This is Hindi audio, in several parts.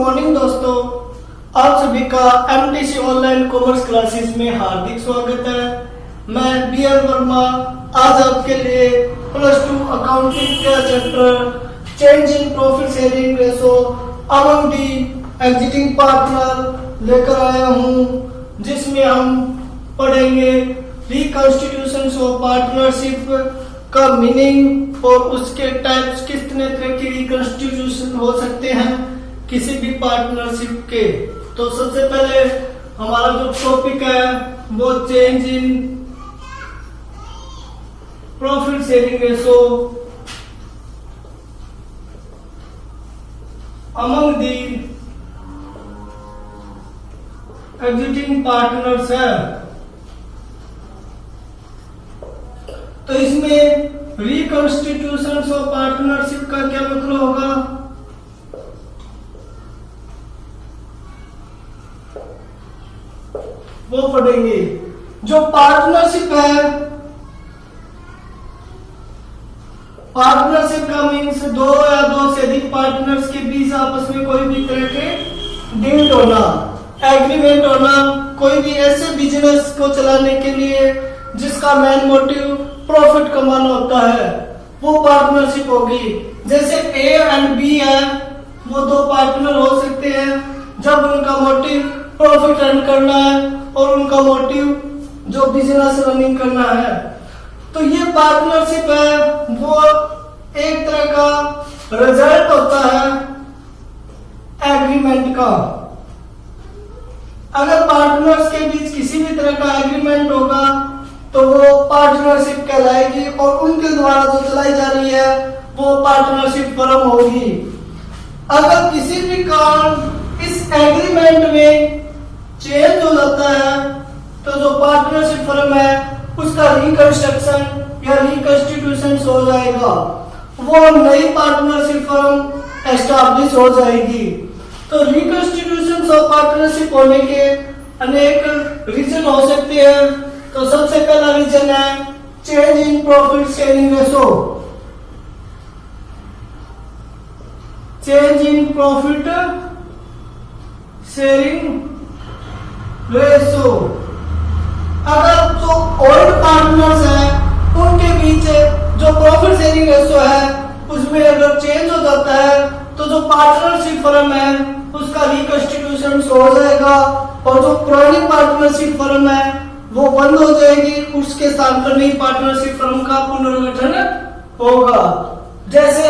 मॉर्निंग दोस्तों, आप सभी का एमटीसी ऑनलाइन कॉमर्स क्लासेस में हार्दिक स्वागत है। मैं बीएल वर्मा आज आपके लिए +2 अकाउंटिंग का chapter change in profit sharing ratio among the exiting partner लेकर आया हूं, जिसमें हम पढ़ेंगे रिकॉन्स्टिट्यूशन ऑफ पार्टनरशिप का मीनिंग और उसके टाइप्स, कितने तरह के रिकॉन्स्टिट्यूशन हो सकते हैं किसी भी पार्टनरशिप के। तो सबसे पहले हमारा जो टॉपिक है वो change in profit sharing ratio among the exiting partners है। तो इसमें रिकॉन्स्टिट्यूशन ऑफ पार्टनरशिप का क्या मतलब होगा? वो पढ़ेंगे। जो पार्टनरशिप है, पार्टनरशिप का मीन्स दो या दो से अधिक पार्टनर्स के बीच आपस में कोई भी तरह के डील होना, एग्रीमेंट होना, कोई भी ऐसे बिजनेस को चलाने के लिए जिसका मेन मोटिव प्रॉफिट कमाना होता है, वो पार्टनरशिप होगी। जैसे ए एंड बी है, वो दो पार्टनर हो सकते हैं जब उनका मोटिव प्रॉफिट अर्न करना है और उनका मोटिव जो बिजनेस रनिंग करना है। तो ये पार्टनरशिप है, वो एक तरह का रिजल्ट होता है एग्रीमेंट का। अगर पार्टनर्स के बीच किसी भी तरह का एग्रीमेंट होगा तो वो पार्टनरशिप कहलाएगी और उनके द्वारा जो चलाई जा रही है वो पार्टनरशिप फर्म होगी। अगर किसी भी कारण इस एग्रीमेंट में चेंज हो जाता है तो जो पार्टनरशिप फर्म है उसका रिकंस्ट्रक्शन या रिकंस्टिट्यूशन हो जाएगा, वो नई पार्टनरशिप फर्म एस्टैब्लिश हो जाएगी। तो रिकंस्टिट्यूशन ऑफ पार्टनरशिप होने के अनेक रीजन हो सकते हैं। तो सबसे पहला रीजन है change in profit sharing ratio. Change in profit sharing ratio. अगर जो ओल्ड पार्टनर्स हैं उनके बीच जो प्रॉफिट शेयरिंग रेशो है उसमें अगर चेंज हो जाता है तो जो पार्टनरशिप फर्म है उसका रिकंस्टिट्यूशन हो जाएगा और जो पुरानी पार्टनरशिप फर्म है वो बंद हो जाएगी, उसके स्थान पर नई पार्टनरशिप फर्म का पुनर्गठन होगा। जैसे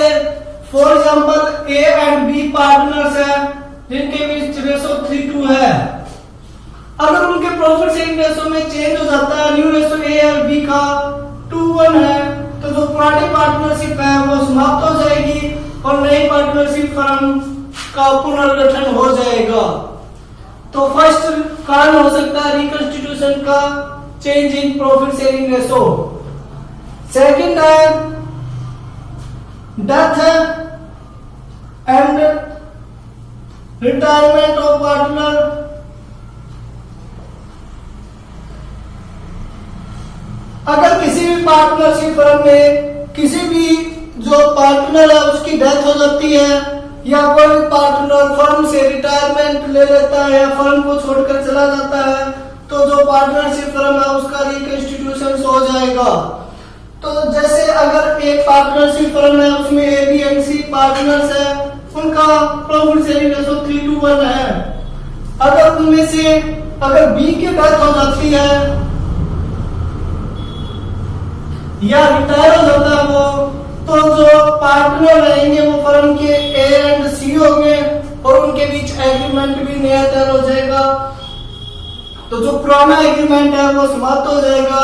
for example A and B partners है जिनके बीच रेशो 3:2 है। अगर उनके प्रॉफिट शेयरिंग रेशो में चेंज हो जाता है, न्यू रेशो ए और बी का 2:1 है, तो जो पुरानी पार्टनरशिप है वो समाप्त हो जाएगी और नई पार्टनरशिप फर्म का पुनर्गठन हो जाएगा। तो फर्स्ट कारण हो सकता है रिकंस्टिट्यूशन का change in profit sharing ratio. Second है death and retirement of partner. अगर किसी भी पार्टनरशिप फर्म में किसी भी जो पार्टनर है उसकी डेथ हो जाती है या कोई पार्टनर फर्म से रिटायरमेंट ले लेता है या फर्म को छोड़कर चला जाता है, तो जो पार्टनरशिप फर्म है उसका रिकंस्टिट्यूशन हो जाएगा। तो जैसे अगर एक पार्टनरशिप फर्म है उसमें A B and C partners है, उनका प्रॉफिट शेयरिंग रेशो 3:1 है। अगर उनमें से अगर बी की डेथ हो जाती है या रिटायर हो जाता है वो, तो जो पार्टनर रहेंगे वो फर्म के ए एंड सी होंगे और उनके बीच एग्रीमेंट भी नया तैयार हो जाएगा। तो जो पुराना एग्रीमेंट है वो समाप्त हो जाएगा,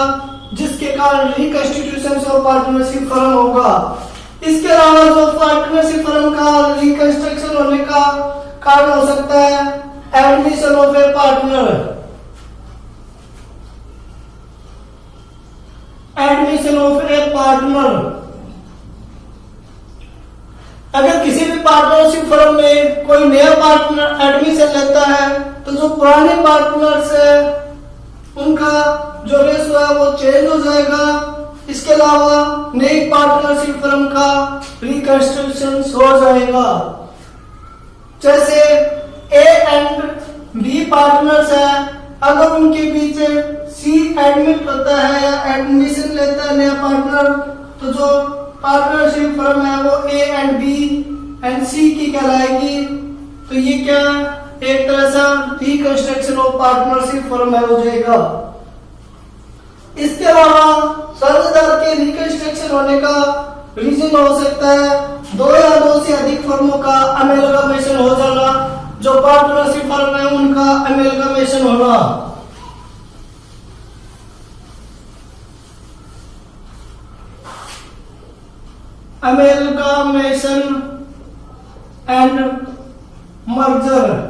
जिसके कारण रिकंस्टिट्यूशन ऑफ पार्टनरशिप फर्म होगा। इसके अलावा जो पार्टनरशिप फर्म का रिकंस्ट्रक्शन होने का कारण हो सकता है admission of A partner. Admission of A partner. अगर किसी भी पार्टनरशिप फर्म में कोई नया पार्टनर एडमिशन लेता है तो जो पुराने पार्टनर्स है उनका जो रेशो है वो चेंज हो जाएगा। इसके अलावा नई पार्टनरशिप फर्म का रिकंस्ट्रक्शन हो जाएगा। जैसे ए एंड बी पार्टनर्स है, अगर उनके बीच सी एडमिट होता है या एडमिशन लेता है नया पार्टनर, तो जो पार्टनरशिप फर्म है वो ए एंड बी एंड सी की कहलाएगी। तो ये क्या एक तरह से रिकंस्ट्रक्शन ऑफ पार्टनरशिप फर्म है हो जाएगा। इसके अलावा साझेदार के रिकंस्ट्रक्शन होने का रीजन हो सकता है दो या दो से अधिक फर्मों का अमेलगमेशन हो जाना, जो पार्टनरशिप फर्म है उनका अमेलगमेशन होना। Amalgamation and merger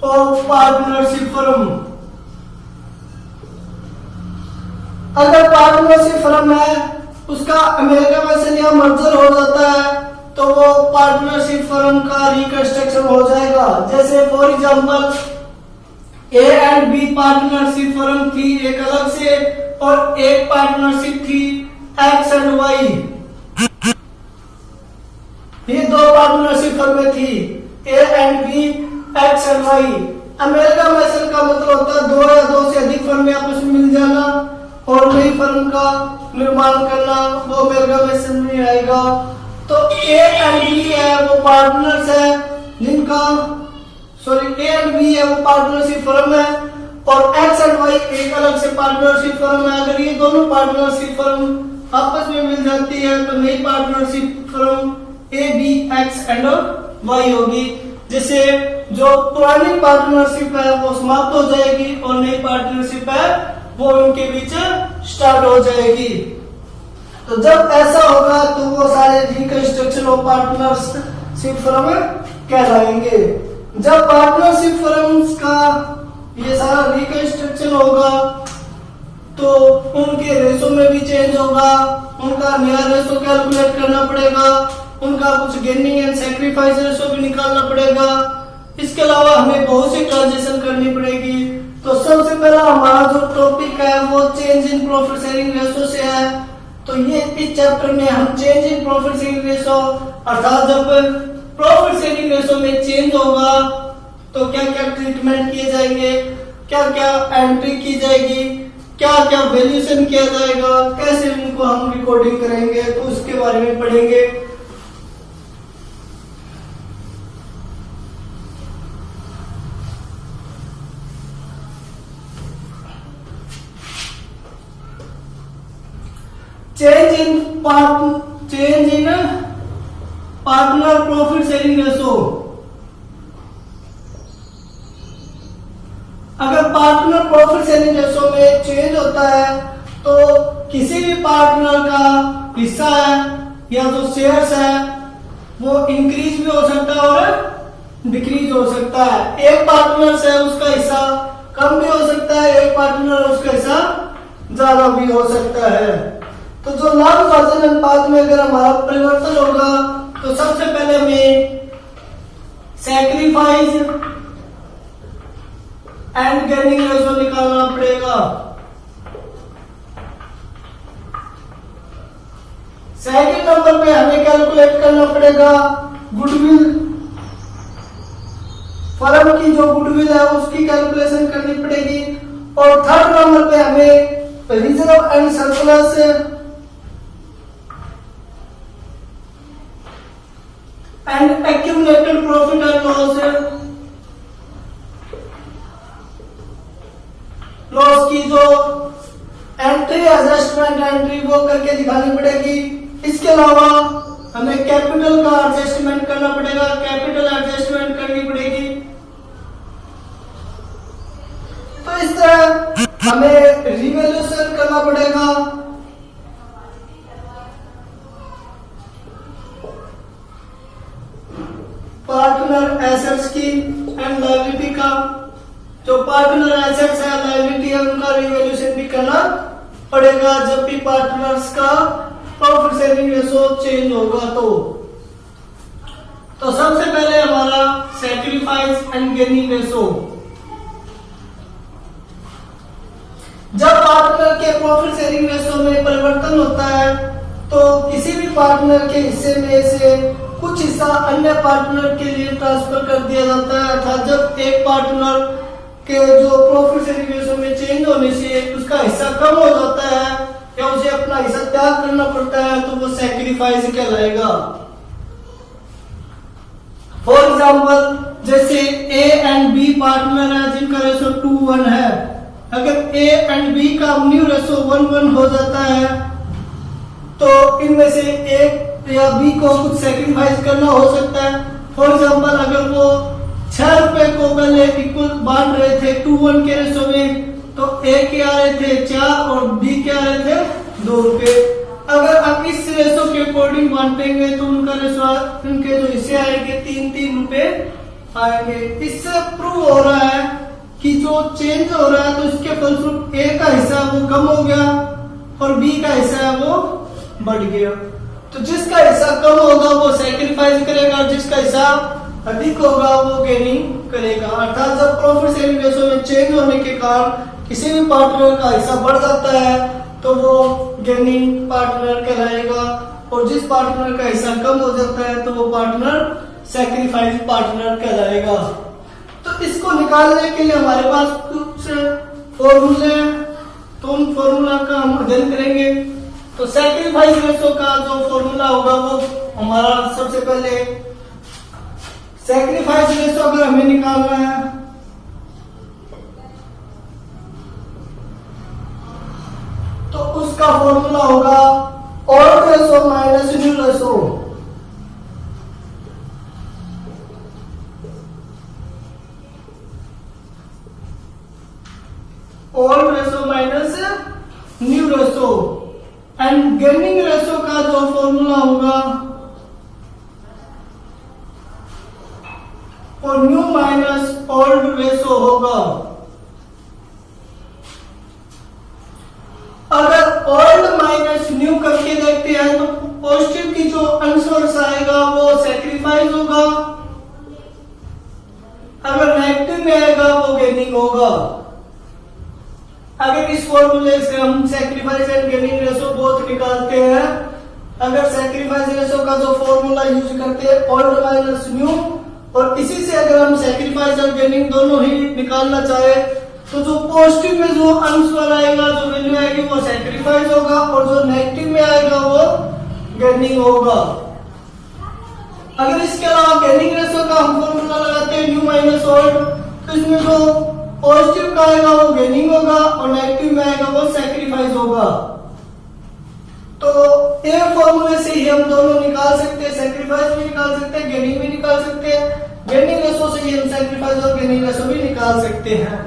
of partnership firm. अगर पार्टनरशिप फर्म है उसका अमेलगमेशन या मर्जर हो जाता है तो वो पार्टनरशिप फर्म का रिकंस्ट्रक्शन हो जाएगा। जैसे for example A and B partnership firm थी एक अलग से, और एक पार्टनरशिप थी एक्स एंड वाई, ये दो पार्टनरशिप फर्में थी A and B X and Y. Amalgamation का मतलब होता है दो या दो से अधिक फर्में आपस में मिल जाना और नई फर्म का निर्माण करना, वो अमेलगमेशन में आएगा। तो ए एंड बी है वो पार्टनर्स है जिनका ए एंड बी है वो पार्टनरशिप फर्म है, और एक्स एंड वाई एक अलग से पार्टनरशिप फर्म है। अगर ये दोनों पार्टनरशिप फर्म आपस में मिल जाती है तो नई partnership firm A B X and Y होगी। जिससे जो पुरानी पार्टनरशिप है वो समाप्त हो जाएगी और नई पार्टनरशिप है वो उनके बीच स्टार्ट हो जाएगी। तो जब ऐसा होगा तो वो सारे रिकंस्ट्रक्शन ऑफ पार्टनरशिप फर्म कहलाएंगे। जब पार्टनरशिप फर्म्स का ये सारा रिकंस्ट्रक्शन होगा तो उनके रेशो में भी चेंज होगा, उनका नया रेशो कैलकुलेट करना पड़ेगा, उनका कुछ गेनिंग एंड सैक्रिफाइस रेशो भी निकालना पड़ेगा। इसके अलावा हमें बहुत सी ट्रांजेक्शन करनी पड़ेगी। तो सबसे पहला हमारा जो टॉपिक है वो change in profit sharing ratio से है। तो ये इस चैप्टर में हम change in profit sharing ratio अर्थात जब प्रॉफिट शेयरिंग रेशो में चेंज होगा तो क्या क्या ट्रीटमेंट किए जाएंगे, क्या क्या एंट्री की जाएगी, क्या क्या वैल्यूएशन किया जाएगा, कैसे उनको हम रिकॉर्डिंग करेंगे, तो उसके बारे में पढ़ेंगे। Change in partner profit sharing ratio. अगर पार्टनर प्रॉफिट शेयरिंग रेशो में चेंज होता है तो किसी भी पार्टनर का हिस्सा है या जो शेयर्स है वो इंक्रीज भी हो सकता है और डिक्रीज हो सकता है। एक पार्टनर से उसका हिस्सा कम भी हो सकता है, एक पार्टनर उसका हिस्सा ज्यादा भी हो सकता है। तो जो लाभ विभाजन अनुपात में अगर हमारा परिवर्तन होगा तो सबसे पहले हमें सैक्रिफाइस एंड गेनिंग रेशो निकालना पड़ेगा। सेकंड नंबर पे हमें कैलकुलेट करना पड़ेगा गुडविल, फर्म की जो गुडविल है उसकी कैलकुलेशन करनी पड़ेगी। और थर्ड नंबर पे हमें reserve and surplus and accumulated profit and loss की जो एंट्री एडजस्टमेंट एंट्री वो करके दिखानी पड़ेगी। इसके अलावा हमें कैपिटल का एडजस्टमेंट करना पड़ेगा, कैपिटल एडजस्टमेंट करनी पड़ेगी। तो इस तरह हमें रिवैल्यूएशन करना पड़ेगा। पार्टनर एसेट्स की एंड लायबिलिटी का, जो पार्टनर एसेट्स है लायबिलिटी है उनका रिवैल्यूएशन भी करना पड़ेगा जब भी पार्टनर्स का प्रॉफिट शेयरिंग रेशो चेंज होगा। तो सबसे पहले हमारा सैक्रिफाइस एंड गेनिंग रेशो। जब पार्टनर के प्रॉफिट शेयरिंग रेशो में परिवर्तन होता है तो किसी भी पार्टनर के हिस्से में से कुछ हिस्सा अन्य पार्टनर के लिए ट्रांसफर कर दिया जाता है, अर्थात जब एक पार्टनर के जो प्रॉफिट शेयरिंग रेशो में चेंज होने से उसका हिस्सा कम हो जाता है या उसे अपना हिस्सा त्याग करना पड़ता है तो वो सैक्रिफाइस कहलाएगा। फॉर एग्जाम्पल जैसे ए एंड बी पार्टनर है जिनका रेशो 2:1 है, अगर ए एंड बी का न्यू रेशो 1:1 हो जाता है तो इनमें से एक या बी को कुछ सैक्रिफाइस करना हो सकता है। फॉर एग्जाम्पल अगर वो 6 रुपए को पहले इक्वल बांट रहे थे 2:1 के रेशो में, तो ए के आ रहे थे 4 और बी के आ रहे थे 2 रुपए। अगर आप इस रेशो के अकॉर्डिंग बांटेंगे तो उनका रेशो, उनके जो हिस्से आएंगे 3-3 रुपए आएंगे। इससे प्रूव हो रहा है कि जो चेंज हो रहा है तो इसके फलस्वरूप ए का हिस्सा वो कम हो गया और बी का हिस्सा है वो बढ़ गया। तो जिसका हिस्सा कम होगा वो सैक्रिफाइस करेगा, जिसका हिस्सा अधिक होगा वो गेनिंग करेगा। अर्थात जब प्रॉफिट शेयरिंग रेशो में चेंज होने के कारण किसी भी पार्टनर का हिस्सा बढ़ जाता है तो वो गेनिंग पार्टनर कहलाएगा, और जिस पार्टनर का हिस्सा कम हो जाता है तो वो पार्टनर सैक्रिफाइस पार्टनर कहलाएगा। तो इसको निकालने के लिए हमारे पास कुछ फॉर्मूले हैं, तो उन फॉर्मूला का हम अध्ययन करेंगे। तो सैक्रिफाइस रेशो का जो फॉर्मूला होगा वो हमारा सबसे पहले सैक्रिफाइस रेशो अगर हमें निकालना है तो उसका फॉर्मूला होगा old ratio minus new ratio. Old ratio minus new ratio and gaining ratio का जो फॉर्मूला होगा वो न्यू माइनस ओल्ड रेशो होगा। अगर ओल्ड माइनस न्यू करके देखते हैं तो पॉजिटिव की जो अंश आएगा वो सैक्रिफाइस होगा, अगर नेगेटिव में आएगा वो गेनिंग होगा। अगर इस फॉर्मूले से हम sacrifice and gaining ratio both निकालते हैं, अगर सैक्रिफाइस रेशो का जो फॉर्मूला यूज करते हैं ओल्ड माइनस न्यू, और इसी से अगर हम सैक्रिफाइस और गेनिंग दोनों ही निकालना चाहे तो जो पॉजिटिव में जो अंश वाला आएगा, जो वैल्यू आएगी वो सैक्रिफाइस होगा, और जो नेगेटिव में आएगा वो गेनिंग होगा। अगर इसके अलावा गेनिंग रेशो का हम फॉर्मूला लगाते हैं न्यू माइनस ओल्ड, तो इसमें जो पॉजिटिव का आएगा वो गेनिंग होगा और नेगेटिव में आएगा वो सैक्रिफाइस होगा। तो ये फॉर्मूले से ही हम दोनों निकाल सकते हैं, सैक्रिफाइस भी निकाल सकते हैं, गेनिंग भी निकाल सकते हैं। गेनिंग रेशो से ही हम सैक्रिफाइस और गेनिंग रेशो भी निकाल सकते हैं।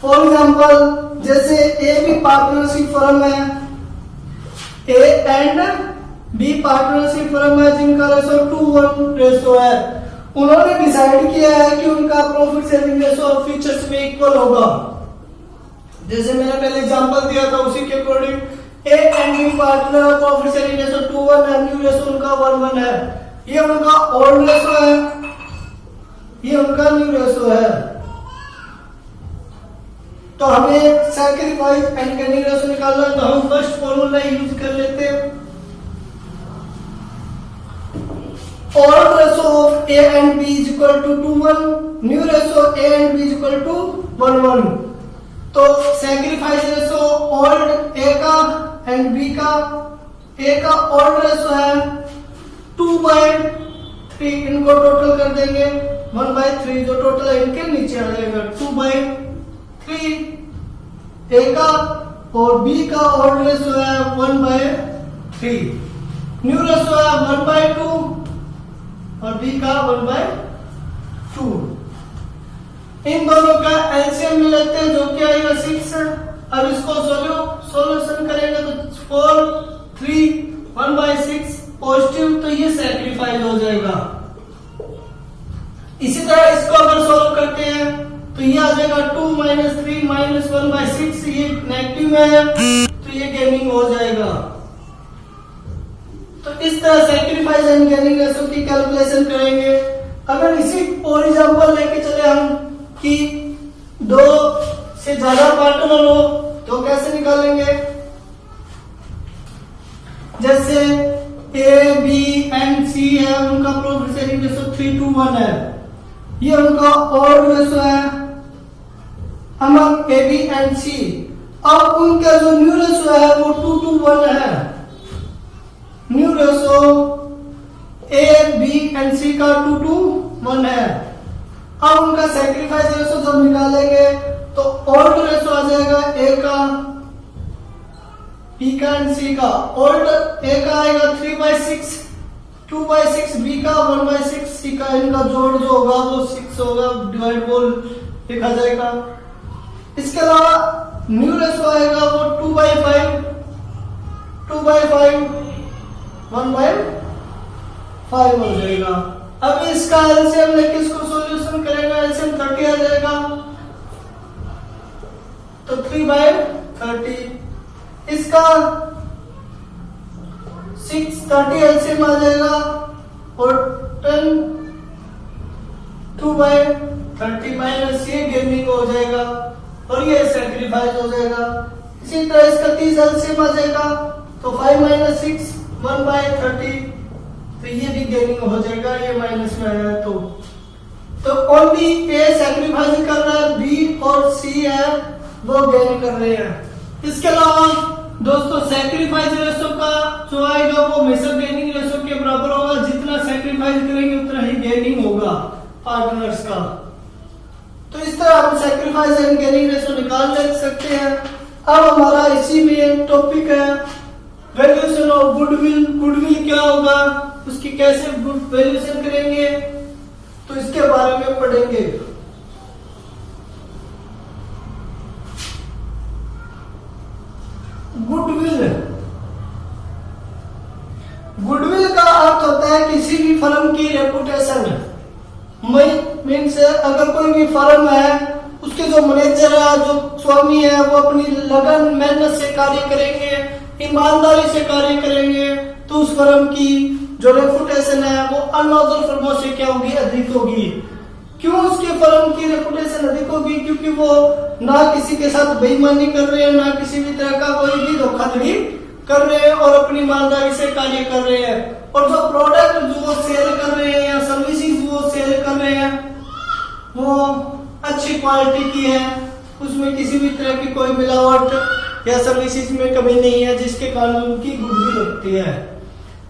फॉर एग्जाम्पल जैसे ए बी पार्टनरशिप फर्म है, A and B partnership firm है जिनका रेशो 2:1 रेशो है। उन्होंने डिसाइड किया है कि उनका प्रॉफिट शेयरिंग रेशो फीचर्स में इक्वल होगा। जैसे मैंने पहले एग्जांपल दिया था उसी के according A and B partner profit sharing ratio 2:1 है, न्यू रेशो उनका 1:1 है। ये उनका ओल्ड रेशो है, ये उनका न्यू रेशो है। तो हमें सैक्रिफाइस एंड गेनिंग रेशो निकालना है तो हम फर्स्ट फॉर्मूला यूज कर लेते हैं। Old ratio of A and B is equal to 2:1, new ratio A and B is equal to 1:1। तो सैक्रिफाइस रेशो ओल्ड ए का एंड बी का, ए का ओल्ड रेशो है 2/3, इनको टोटल कर देंगे 1/3, जो टोटल है इनके नीचे आ जाएगा 2/3 ए का, और बी का ओल्ड रेशो है 1/3, न्यू रेशो है 1/2 और बी का 1/2। इन दोनों का एलसीएम में लेते हैं जो कि आएगा 6। अब इसको सॉल्यूशन करेंगे तो 4, 3, 1/6 पॉजिटिव, तो ये सैक्रिफाइस हो जाएगा। इसी तरह इसको अगर सॉल्व करते हैं तो ये आ जाएगा 2 - 3 - 1/6, ये नेगेटिव में है तो ये गेनिंग हो जाएगा। तो इस तरह सैक्रिफाइस एंड गेनिंग रेशो की कैलकुलेशन करेंगे। अगर इसी और एग्जांपल लेके चले हम कि 2 से ज्यादा पार्टनर हो तो कैसे निकालेंगे। जैसे A B and and C है उनका प्रॉफिट शेयरिंग रेशो 3:1 है, ये उनका ऑड रेशो है among A B and C. अब उनका जो न्यू रेशो है वो 2:1 है, new ratio A B and C का 2:1 है। अब उनका सैक्रिफाइस रेशो जब निकालेंगे तो ऑल्ट रेशो आ जाएगा ए का, बी का एंड सी का। ऑल्ट ए का आएगा 3/6, 2/6 बी का, 1/6 सी का। इनका जोड़ जो होगा वो 6 होगा, डिवाइड बोल लिखा जाएगा। इसके अलावा न्यू रेशो आएगा वो 2/5, 2/5, 1/5 हो जाएगा। अब इसका एलसीएम लेके इसको सॉल्यूशन करेगा, एलसीएम 30 आ जाएगा, तो 3/30। इसका 630 एलसीएम आ जाएगा और 10 2/30 माइनस ये गेनिंग हो जाएगा और ये सैक्रिफाइस हो जाएगा। इसी तरह इसका 30 एलसीएम आ जाएगा, तो 5 - 6 1/30, तो ये भी गेनिंग हो जाएगा, ये माइनस में आया तो ओनली ए सैक्रिफाइस कर रहा है, बी और सी है वो गेन कर रहे हैं। इसके अलावा दोस्तों सैक्रिफाइस रेशो का जो आएगा वो हमेशा गेनिंग रेशो के बराबर होगा, जितना सैक्रिफाइस करेंगे उतना ही गेनिंग होगा पार्टनर्स का। तो इस तरह हम सैक्रिफाइस एंड गेनिंग रेशो निकाल ले सकते हैं। अब हमारा इसी में एक टॉपिक है वैल्यूएशन ऑफ गुडविल। गुडविल क्या होगा, उसकी कैसे वैल्यूएशन करेंगे, तो इसके बारे में पढ़ेंगे। गुडविल, गुडविल का अर्थ होता है किसी भी फर्म की रेपुटेशन। मीन्स अगर कोई भी फर्म है उसके जो मैनेजर है, जो स्वामी है, वो अपनी लगन मेहनत से कार्य करेंगे, ईमानदारी से कार्य करेंगे, तो उस फर्म की जो रेपुटेशन है वो अनअदर फर्मों से क्या होगी, अधिक होगी। क्यों उसके फर्म की रेपुटेशन अधिक होगी, क्योंकि वो ना किसी के साथ बेईमानी कर रहे हैं, ना किसी भी तरह का कोई भी धोखाधड़ी कर रहे हैं और अपनी ईमानदारी से कार्य कर रहे हैं। और जो प्रोडक्ट जो वो सेल कर रहे हैं या सर्विसेज वो सेल कर रहे हैं वो अच्छी क्वालिटी की है, उसमें किसी भी तरह की कोई मिलावट या सर्विसेज में कमी नहीं है, जिसके कारण उनकी गुडविल होती है।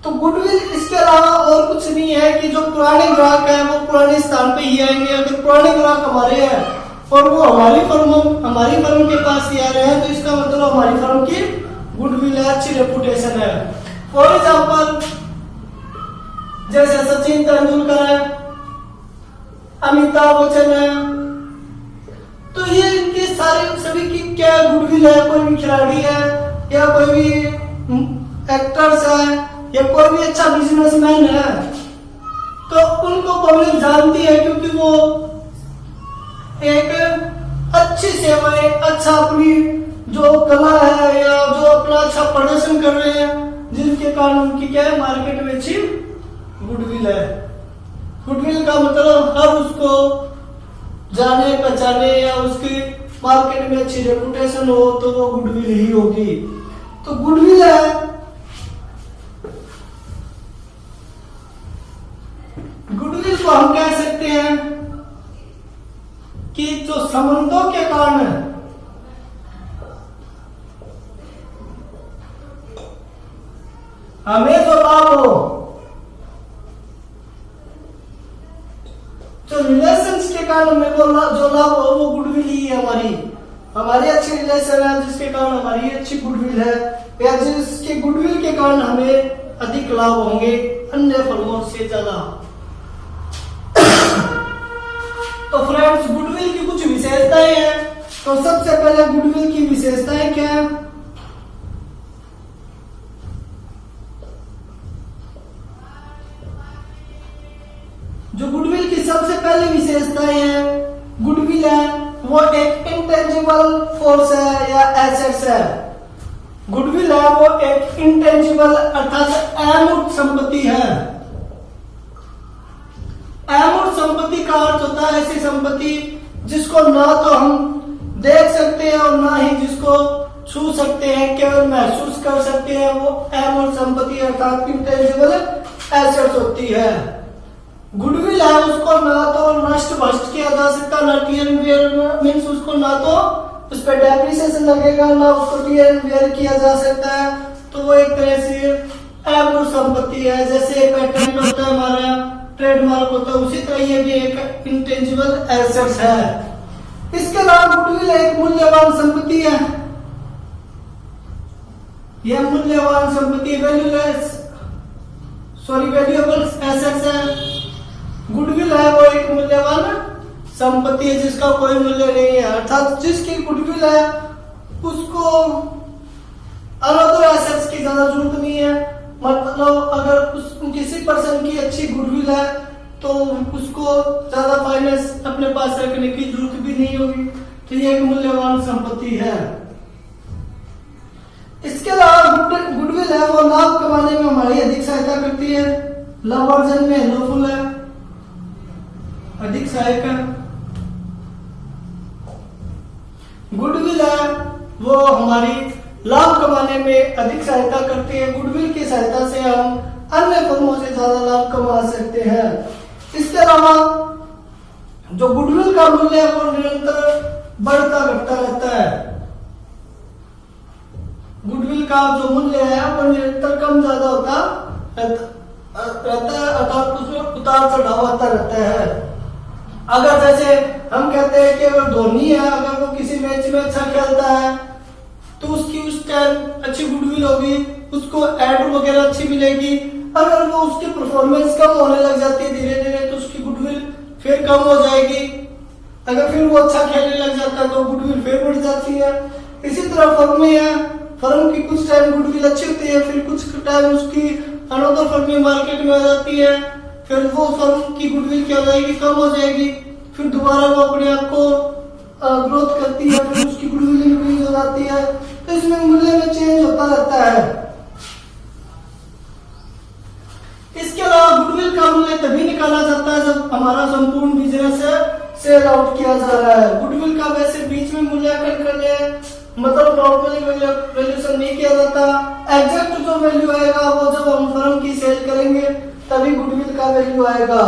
तो गुडविल इसके अलावा और कुछ नहीं है कि जो पुराने ग्राहक है वो पुराने स्थान पे ही आएंगे। अगर पुराने ग्राहक हमारे हैं और वो हमारी फर्म के पास ही आ रहे हैं, तो इसका मतलब हमारी फर्म की गुडविल है, अच्छी रेपुटेशन है। फॉर एग्जाम्पल जैसे सचिन तेंदुलकर है, अमिताभ बच्चन है, तो ये इनके सारे सभी की क्या गुडविल है। कोई भी खिलाड़ी है या कोई भी एक्टर्स है या कोई भी अच्छा बिजनेसमैन है, तो उनको पब्लिक जानती है क्योंकि वो एक अच्छी सेवाएं, अच्छा अपनी जो कला है या जो अपना अच्छा प्रदर्शन कर रहे हैं, जिनके कारण उनकी क्या है, मार्केट में अच्छी गुडविल है। गुडविल का मतलब हर उसको जाने पहचाने या उसकी मार्केट में अच्छी रेपुटेशन हो तो वो गुडविल ही होगी। तो गुडविल है, गुडविल को हम कह सकते हैं कि जो संबंधों के कारण हमें जो लाभ हो, जो रिलेशंस के कारण हमें वो जो लाभ हो वो गुडविल ही है। हमारी अच्छी रिलेशन है जिसके कारण हमारी अच्छी गुडविल है, या जिसके गुडविल के कारण हमें अधिक लाभ होंगे अन्य फर्मों से ज्यादा। तो फ्रेंड्स गुडविल की कुछ विशेषताएं हैं। तो सबसे पहले गुडविल की विशेषताएं क्या है, जो गुडविल की सबसे पहली विशेषताएं है, गुडविल है वो एक इंटेंजिबल फोर्स है या एसेट्स है। गुडविल है वो एक इंटेंजिबल अर्थात अमूर्त संपत्ति है। अमूर्त संपत्ति का अर्थ होता है ऐसी संपत्ति जिसको ना तो हम देख सकते हैं और ना ही जिसको छू सकते हैं, केवल महसूस कर सकते हैं, वो अमूर्त संपत्ति अर्थात इंटेंजिबल एसेट्स होती है। गुडविल है उसको ना तो नष्ट भ्रष्ट किया जा सकता, ना टीयर एंड वेयर मीन्स उसको ना तो उस पर डेप्रिसिएशन लगेगा, ना उसको टीयर एंड वेयर किया जा सकता है। तो वो एक तरह से अमूर्त संपत्ति है। जैसे पेटेंट होता है हमारा, ट्रेडमार्क होता है, उसी तरह ये भी एक इंटेंजिबल एसेट्स है। इसके अलावा गुडविल एक मूल्यवान संपत्ति है। यह मूल्यवान संपत्ति वैल्यूएबल एसेट्स है। गुडविल है वो एक मूल्यवान संपत्ति है जिसका कोई मूल्य नहीं है, अर्थात जिसकी गुडविल है उसको अनदर एसेट्स की ज्यादा जरूरत नहीं है। मतलब अगर किसी पर्सन की अच्छी गुडविल है तो उसको ज्यादा फाइनेंस अपने पास रखने की जरूरत भी नहीं होगी। तो ये एक मूल्यवान संपत्ति है। इसके अलावा गुडविल है वो लाभ कमाने में हमारी अधिक सहायता करती है। लाभ अर्जन में हेल्पफुल है, अधिक सहायक है। गुडविल है वो हमारी लाभ कमाने में अधिक सहायता करती है। गुडविल की सहायता से हम अन्य फर्मों से ज्यादा लाभ कमा सकते हैं। इसके अलावा जो गुडविल का मूल्य है वो निरंतर बढ़ता घटता रहता है। गुडविल का जो मूल्य है वो निरंतर कम ज्यादा होता रहता है, अर्थात उसमें उतार चढ़ाव आता रहता है। अगर जैसे हम कहते हैं कि अगर धोनी है, अगर वो किसी मैच में अच्छा खेलता है तो उसकी उस टाइम अच्छी गुडविल होगी, उसको एड वगैरह अच्छी मिलेगी। अगर वो उसकी परफॉर्मेंस कम होने लग जाती है धीरे धीरे तो उसकी गुडविल फिर कम हो जाएगी। अगर फिर वो अच्छा खेलने लग जाता है तो गुडविल फिर बढ़ जाती है। इसी तरह फर्म में है, फर्म की कुछ टाइम गुडविल अच्छी होती है, फिर कुछ टाइम उसकी अनदर फर्म में मार्केट में आ जाती है, फिर वो फर्म की गुडविल क्या हो जाएगी, कम हो जाएगी। फिर दोबारा वो अपने आप को ग्रोथ करती है, फिर उसकी गुडविल इंक्रीज हो जाती है। तो इसमें मूल्य में चेंज होता रहता है। इसके अलावा गुडविल का मूल्य तभी निकाला जाता है जब हमारा संपूर्ण बिजनेस सेल आउट किया जा रहा है। गुडविल का वैसे बीच में मूल्यांकन करने मतलब नॉर्मली वैल्यूएशन नहीं किया जाता। एग्जैक्ट जो वैल्यू आएगा वो जब हम फर्म की सेल करेंगे तभी गुडविल का वैल्यू आएगा।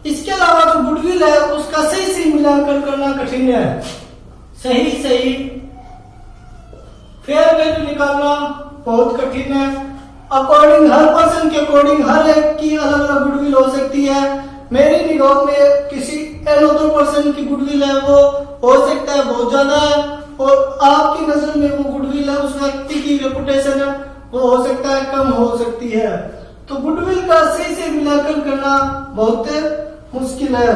इसके अलावा जो गुडविल है उसका सही मूल्यांकन करना कठिन है। सही फेयर वैल्यू निकालना बहुत कठिन है। अकॉर्डिंग हर पर्सन के अकॉर्डिंग हर एक की अलग अलग गुडविल हो सकती है। मेरी निगाह में किसी अनदर पर्सन की गुडविल है वो हो सकता है बहुत ज्यादा है, और आपकी नजर में वो गुडविल है उस व्यक्ति की रेपुटेशन है वो हो सकता है कम हो सकती है। तो गुडविल का सही से मूल्यांकन करना बहुत मुश्किल है।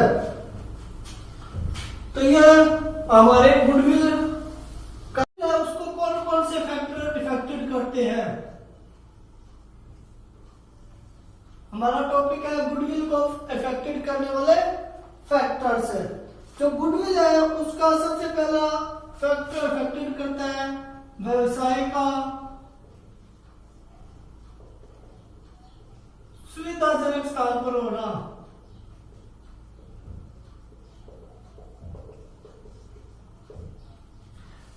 तो यह हमारे गुडविल का उसको कौन कौन से फैक्टर इफेक्टेड करते हैं। हमारा टॉपिक है गुडविल को इफेक्टेड करने वाले फैक्टर्स है। जो गुडविल है उसका सबसे पहला फैक्टर इफेक्टेड करता है व्यवसाय का सुविधाजनक स्थान पर होना।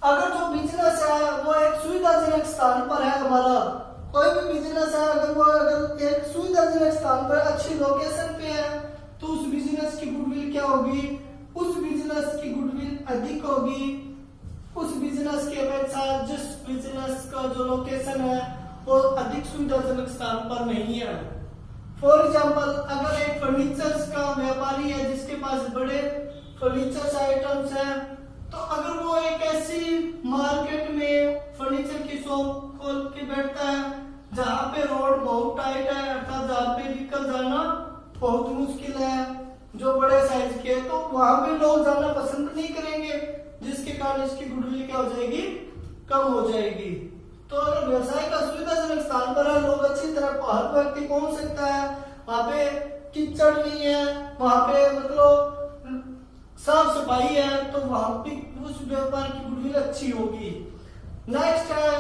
अगर जो बिजनेस है वो एक सुविधाजनक स्थान पर है, हमारा कोई भी बिजनेस है अगर एक सुविधाजनक स्थान पर अच्छी लोकेशन पे है तो उस बिजनेस की गुडविल क्या होगी, उस बिजनेस की गुडविल अधिक होगी उस बिजनेस की अपेक्षा जिस बिजनेस का जो लोकेशन है वो अधिक सुविधाजनक स्थान पर नहीं है। फॉर एग्जाम्पल अगर एक फर्नीचर का व्यापारी है जिसके पास बड़े फर्नीचर आइटम्स हैं, तो अगर वो एक ऐसी मार्केट में फर्नीचर की शॉप खोल के बैठता है जहाँ पे रोड बहुत टाइट है, अर्थात जहाँ पे व्हीकल जाना बहुत मुश्किल है, जो बड़े साइज के, तो वहां पे लोग जाना पसंद नहीं करेंगे, जिसके कारण इसकी गुडविल क्या हो जाएगी, कम हो जाएगी। तो अगर व्यवसाय का सुविधाजनक स्थान पर है, लोग अच्छी तरह हर व्यक्ति पहुंच सकता है, वहां पे कीचड़ नहीं है, वहां पे मतलब साफ सफाई है, तो वहां पे उस व्यापार की गुडविल अच्छी होगी। नेक्स्ट है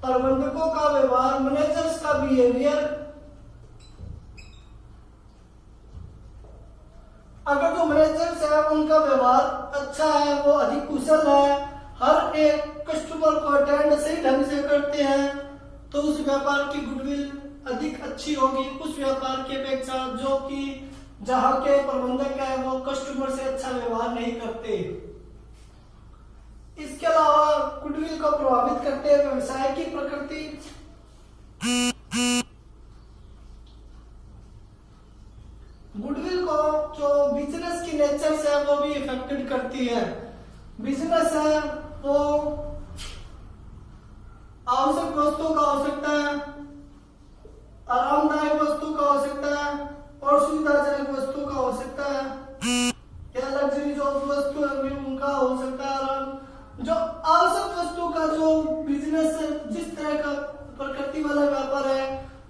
प्रबंधकों का व्यवहार, मैनेजर्स का बिहेवियर। अगर जो मैनेजर्स है उनका व्यवहार अच्छा है, वो अधिक कुशल है, हर एक कस्टमर को अटेंड सही ढंग से करते हैं, तो उस व्यापार की गुडविल अधिक अच्छी होगी उस व्यापार की अपेक्षा जो कि जहां के प्रबंधक है वो कस्टमर से अच्छा व्यवहार नहीं करते। इसके अलावा गुडविल को प्रभावित करते हैं व्यवसाय की प्रकृति। गुडविल को जो बिजनेस की नेचर से है वो भी इफेक्टेड करती है। बिजनेस है वो आवश्यक वस्तुओं का आवश्यकता है, आरामदायक वस्तु का आवश्यकता है और सुविधाजनक वस्तु का आवश्यकता है। या लग्जरी जो वस्तु है उनका हो सकता है आराम। जो आवश्यक वस्तु का जो बिजनेस जिस तरह का प्रकृति वाला व्यापार है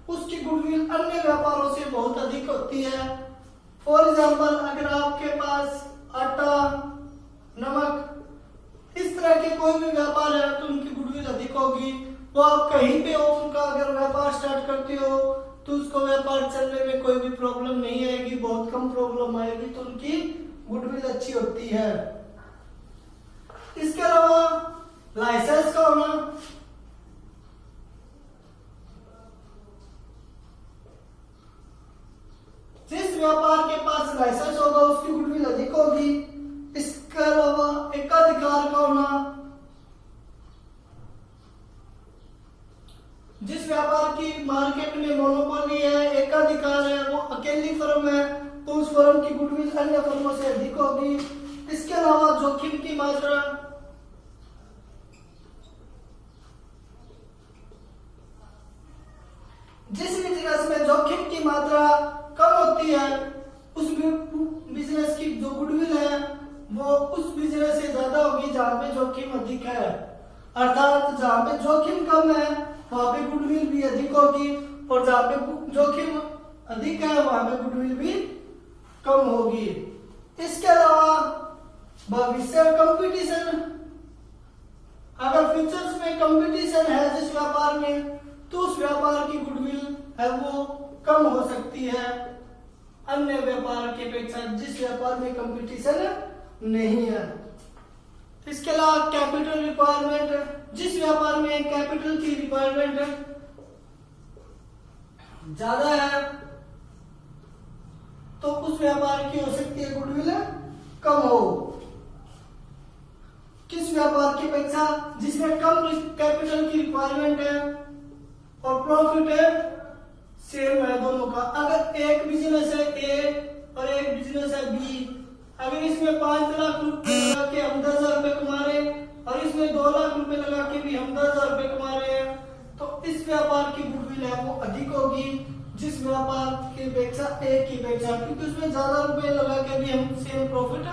उसकी गुडविल अन्य व्यापारों से बहुत अधिक होती है। फॉर एग्जाम्पल अगर आपके पास आटा, नमक इस तरह के कोई भी व्यापार है तो उनकी गुडविल अधिक होगी। तो आप कहीं पे हो उनका अगर व्यापार स्टार्ट करते हो तो उसको व्यापार चलने में कोई भी प्रॉब्लम नहीं आएगी, बहुत कम प्रॉब्लम आएगी, तो उनकी गुडविल अच्छी होती है। इसके अलावा लाइसेंस का होना, जिस व्यापार के पास लाइसेंस होगा उसकी गुडविल अधिक होगी। इसके अलावा एकाधिकार का होना, जिस व्यापार की मार्केट में मोनोपोली है, एकाधिकार है, वो अकेली फर्म है तो उस फर्म की गुडविल अन्य फर्मों से अधिक होगी। इसके अलावा जोखिम की मात्रा, जिस बिजनेस में जोखिम की मात्रा कम होती है उस बिजनेस की जो गुडविल है वो उस बिजनेस से ज्यादा होगी जहां पे जोखिम अधिक है। अर्थात जहां पे जोखिम कम है वहां पे गुडविल भी अधिक होगी और जहां पे जोखिम अधिक है वहां पे गुडविल भी कम होगी। इसके अलावा भविष्य कंपटीशन, अगर फ्यूचर्स में कंपटीशन है जिस व्यापार में तो उस व्यापार की गुडविल है वो कम हो सकती है अन्य व्यापार की अपेक्षा जिस व्यापार में कंपटीशन नहीं है। इसके अलावा कैपिटल रिक्वायरमेंट, जिस व्यापार में कैपिटल की रिक्वायरमेंट ज्यादा है तो उस व्यापार की हो सकती है गुडविल कम हो। किस व्यापार की अपेक्षा जिसमें कम कैपिटल की रिक्वायरमेंट है और प्रॉफिट है सेम है दोनों का। अगर एक बिजनेस है ए और एक बिजनेस है बी, अगर इसमें 5 लाख रुपए लगा के हम 10,000 रुपए कमा रहे हैं और इसमें 2 लाख रुपए लगा के भी हम 10,000 रुपए कमा रहे हैं तो इस व्यापार की गुडविल है वो अधिक होगी जिस व्यापार की अपेक्षा ए की अपेक्षा, क्योंकि उसमें ज्यादा रुपए लगा के भी हम सेम प्रॉफिट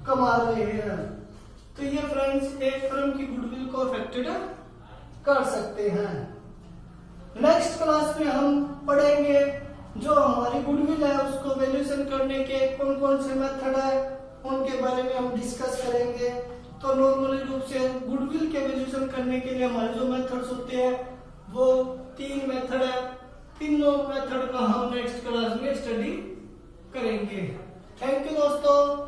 कमा रहे हैं। तो ये फ्रेंड्स एक फर्म की गुडविल को अफेक्टेड कर सकते हैं। नेक्स्ट क्लास में हम पढ़ेंगे जो हमारी गुडविल है उसको वैल्यूएशन करने के कौन कौन से मेथड है उनके बारे में हम डिस्कस करेंगे। तो नॉर्मली रूप से गुडविल के वैल्यूएशन करने के लिए हमारे जो मेथड्स होते हैं वो 3 मेथड है। तीनों मेथड का हम नेक्स्ट क्लास में स्टडी करेंगे। थैंक यू दोस्तों।